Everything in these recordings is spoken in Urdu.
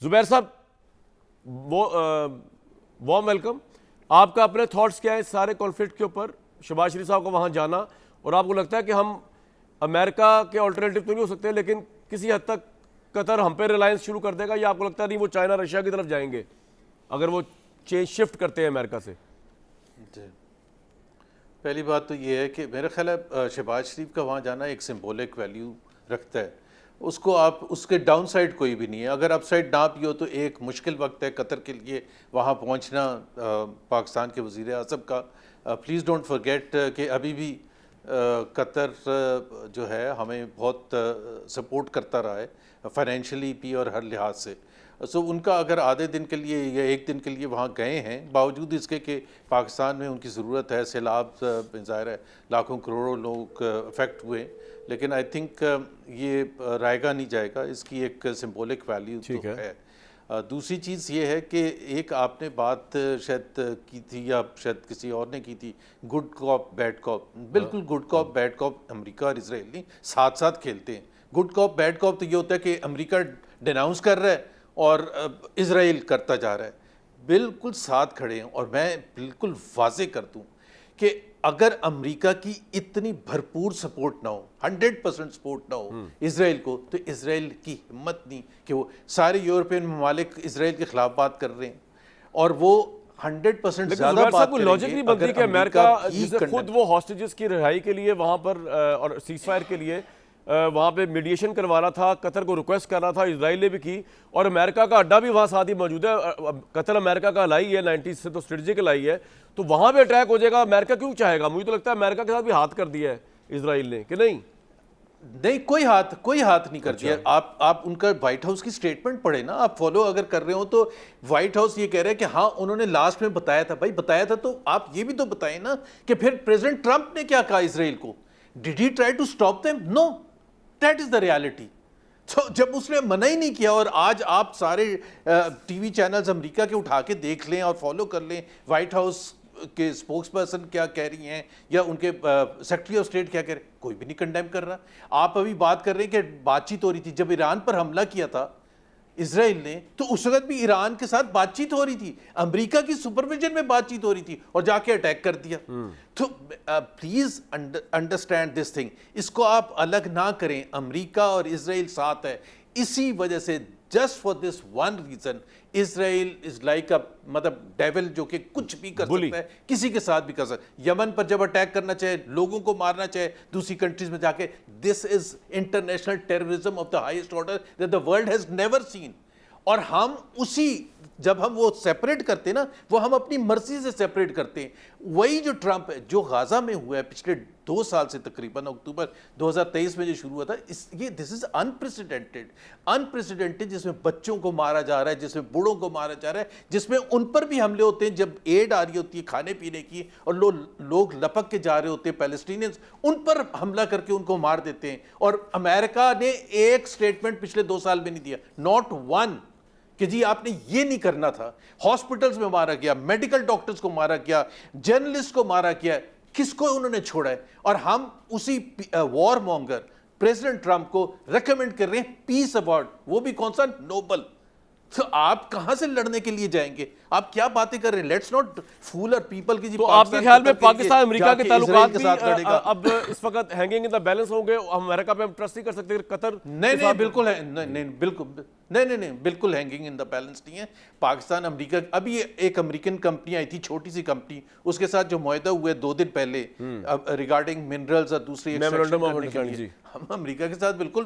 زبیر صاحب وارم ویلکم. آپ کا اپنے تھاٹس کیا ہے اس سارے کانفلکٹ کے اوپر؟ شہباز شریف صاحب کو وہاں جانا، اور آپ کو لگتا ہے کہ ہم امریکہ کے آلٹرنیٹو تو نہیں ہو سکتے، لیکن کسی حد تک قطر ہم پہ ریلائنس شروع کر دے گا، یا آپ کو لگتا ہے نہیں وہ چائنا رشیا کی طرف جائیں گے اگر وہ چینج شفٹ کرتے ہیں امریکہ سے؟ جی، پہلی بات تو یہ ہے کہ میرا خیال ہے شہباز شریف کا وہاں جانا ایک سمبولک ویلیو رکھتا ہے. اس کو آپ اس کے ڈاؤن سائڈ کوئی بھی نہیں ہے. اگر اپ سائڈ نہ بھی ہو تو ایک مشکل وقت ہے قطر کے لیے وہاں پہنچنا پاکستان کے وزیر اعظم کا. پلیز ڈونٹ فرگیٹ کہ ابھی بھی قطر جو ہے ہمیں بہت سپورٹ کرتا رہا ہے فائنینشلی بھی اور ہر لحاظ سے. سو ان کا اگر آدھے دن کے لیے یا ایک دن کے لیے وہاں گئے ہیں، باوجود اس کے کہ پاکستان میں ان کی ضرورت ہے، سیلاب ظاہر ہے لاکھوں کروڑوں لوگ افیکٹ ہوئے، لیکن آئی تھنک یہ رائے گا نہیں جائے گا. اس کی ایک سمبولک ویلیو تو ہے. دوسری چیز یہ ہے کہ ایک آپ نے بات شاید کی تھی یا شاید کسی اور نے کی تھی، گڈ کاپ بیڈ کاپ. بالکل گڈ کاپ بیڈ کاپ امریکہ اور اسرائیل نہیں ساتھ ساتھ کھیلتے ہیں. گڈ کاپ بیڈ کاپ تو یہ ہوتا ہے کہ امریکہ ڈیناؤنس کر رہا ہے اور اسرائیل کرتا جا رہا ہے. بالکل ساتھ کھڑے ہیں. اور میں بالکل واضح کر دوں کہ اگر امریکہ کی اتنی بھرپور سپورٹ نہ ہو، 100% سپورٹ نہ ہو اسرائیل کو، تو اسرائیل کی ہمت نہیں کہ وہ سارے یورپین ممالک اسرائیل کے خلاف بات کر رہے ہیں اور وہ 100% زیادہ بات کریں گے. لاجک نہیں بنتی کہ امریکہ جسے خود وہ ہاسٹیجز کی رہائی کے لیے وہاں پر اور سیز فائر کے لیے وہاں پہ میڈیشن کروانا تھا، قطر کو ریکویسٹ کرنا تھا، اسرائیل نے بھی کی، اور امریکہ کا اڈا بھی وہاں ساتھ ہی موجود ہے. قطر امریکہ کا الائی ہے، 90s سے تو اسٹریٹجک الائی ہے، تو وہاں پہ اٹیک ہو جائے گا. امریکہ کیوں چاہے گا؟ مجھے تو لگتا ہے امریکہ کے ساتھ بھی ہاتھ کر دیا ہے اسرائیل نے، کہ نہیں؟ نہیں، کوئی ہاتھ نہیں کر دیا. آپ ان کا وائٹ ہاؤس کی سٹیٹمنٹ پڑھیں نا، آپ فالو اگر کر رہے ہو تو وائٹ ہاؤس یہ کہہ رہا ہے کہ ہاں انہوں نے لاسٹ میں بتایا تھا. بھائی بتایا تھا تو آپ یہ بھی تو بتائیں نا کہ پھر پریزیڈنٹ ٹرمپ نے کیا کہا اسرائیل کو. Did he try to stop them? No, that is the reality. تو جب اس نے منع ہی نہیں کیا، اور آج آپ سارے ٹی وی چینلز امریکہ کے اٹھا کے دیکھ لیں اور فالو کر لیں وائٹ ہاؤس کے اسپوکس پرسن کیا کہہ رہی ہیں یا ان کے سیکرٹری آف اسٹیٹ کیا کہہ رہے ہیں، کوئی بھی نہیں کنڈیم کر رہا. آپ ابھی بات کر رہے ہیں کہ بات چیت ہو رہی تھی جب ایران پر حملہ کیا تھا اسرائیل نے، تو اس وقت بھی ایران کے ساتھ بات چیت ہو رہی تھی، امریکہ کی سپرویژن میں بات چیت ہو رہی تھی، اور جا کے اٹیک کر دیا. تو پلیز انڈرسٹینڈ دس تھنگ. اس کو آپ الگ نہ کریں. امریکہ اور اسرائیل ساتھ ہے. اسی وجہ سے just for this one reason Israel is like a مطلب ڈیول جو کہ کچھ بھی کر سکتا ہے، کسی کے ساتھ بھی کر سکتا ہے. یمن پر جب اٹیک کرنا چاہے، لوگوں کو مارنا چاہے دوسری کنٹریز میں جا کے، this is international terrorism of the highest order that the world has never seen. اور ہم اسی جب ہم وہ سیپریٹ کرتے ہیں نا، وہ ہم اپنی مرضی سے سیپریٹ کرتے ہیں. وہی جو ٹرمپ ہے جو غازہ میں ہوا ہے پچھلے 2 سال سے، تقریباً اکتوبر 2023 میں جو شروع ہوا تھا، یہ دس از انپریسیڈنٹڈ، جس میں بچوں کو مارا جا رہا ہے، جس میں بوڑھوں کو مارا جا رہا ہے، جس میں ان پر بھی حملے ہوتے ہیں جب ایڈ آ رہی ہوتی ہے کھانے پینے کی، اور لوگ لپک کے جا رہے ہوتے ہیں پیلسٹینینز، ان پر حملہ کر کے ان کو مار دیتے ہیں. اور امریکہ نے ایک سٹیٹمنٹ پچھلے 2 سال میں نہیں دیا، ناٹ ون، کہ جی آپ نے یہ نہیں کرنا تھا. ہاسپٹلز میں مارا گیا، میڈیکل ڈاکٹرز کو مارا گیا، جرنلسٹ کو مارا گیا. کس کو انہوں نے چھوڑا ہے؟ اور ہم اسی وار مونگر پریزیڈنٹ ٹرمپ کو ریکمینڈ کر رہے ہیں پیس ایوارڈ، وہ بھی کون سا؟ نوبل. تو آپ کہاں سے لڑنے کے لیے جائیں گے؟ آپ کیا باتیں کر رہے ہیں؟ لیٹس ناٹ فول اور پیپل کی. تو آپ کے خیال میں پاکستان امریکہ کے تعلقات بھی اب اس وقت ہینگنگ ان دا بیلنس ہوں گے؟ امریکہ پہ ہم ٹرسٹ نہیں کر سکتے قطر؟ نہیں، بالکل ہے، نہیں بالکل ہینگنگ ان دا بیلنس نہیں ہے. پاکستان امریکہ، ابھی ایک امریکن کمپنی آئی تھی، چھوٹی سی کمپنی، اس کے ساتھ جو معاہدہ ہوئے 2 دن پہلے ریگارڈنگ منرلز اور دوسری ہم امریکہ کے ساتھ بالکل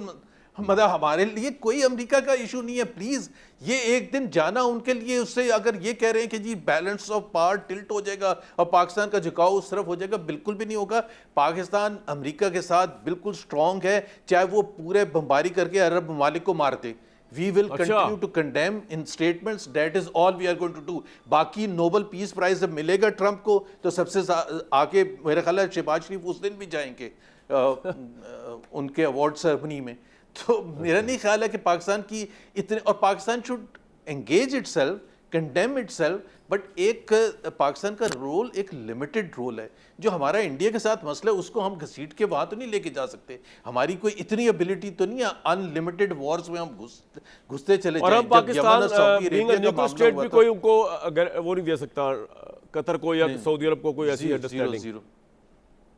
مطلب ہمارے لیے کوئی امریکہ کا ایشو نہیں ہے. پلیز یہ ایک دن جانا ان کے لیے، اس سے اگر یہ کہہ رہے ہیں کہ جی بیلنس آف پاور ٹلٹ ہو جائے گا اور پاکستان کا جھکاؤ اس طرف ہو جائے گا، بالکل بھی نہیں ہوگا. پاکستان امریکہ کے ساتھ بالکل سٹرونگ ہے، چاہے وہ پورے بمباری کر کے عرب ممالک کو مار دے. We will continue to condemn in statements. That is all we are going to do. باقی نوبل پیس پرائز جب ملے گا ٹرمپ کو تو سب سے آگے میرے خیال ہے شہباز شریف اس دن بھی جائیں گے ان کے ایوارڈ سیرمنی میں. تو میرا نہیں خیال ہے کہ پاکستان کی اتنے، اور Pakistan should engage itself condemn it self, but ایک پاکستان کا رول ایک لمیٹڈ رول ہے. جو ہمارا انڈیا کے ساتھ مسئلہ ہے اس کو ہم گھسیٹ کے وہاں تو نہیں لے کے جا سکتے. ہماری کوئی اتنی ابیلٹی تو نہیں ہے ان لمیٹڈ وارز میں ہم گھستے چلے اور جائیں. اب Pakistan being a neutral state بھی کوئی ان کو اگر وہ نہیں دے سکتا قطر کو یا سعودی عرب کو کوئی ایسی انڈرسٹینڈنگ. زیرو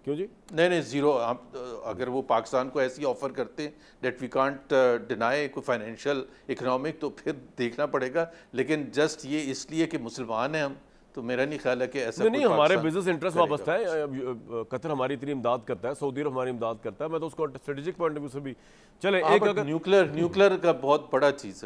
کیوں جی؟ نہیں زیرو. اگر وہ پاکستان کو ایسی آفر کرتے ہیں دیٹ وی کانٹ ڈینائی کوئی فائنینشیل اکنامک, تو پھر دیکھنا پڑے گا. لیکن جسٹ یہ اس لیے کہ مسلمان ہیں ہم, تو میرا نہیں خیال ہے کہ ایسا نہیں, ہمارے بزنس انٹرسٹ وابستہ ہے. قطر ہماری اتنی امداد کرتا ہے, سعودی عرب ہماری امداد کرتا ہے. میں تو اس کو اسٹریٹجک پوائنٹ آف ویو سے بھی چلیں ایک اگر نیوکلیر کا بہت بڑا چیز ہے.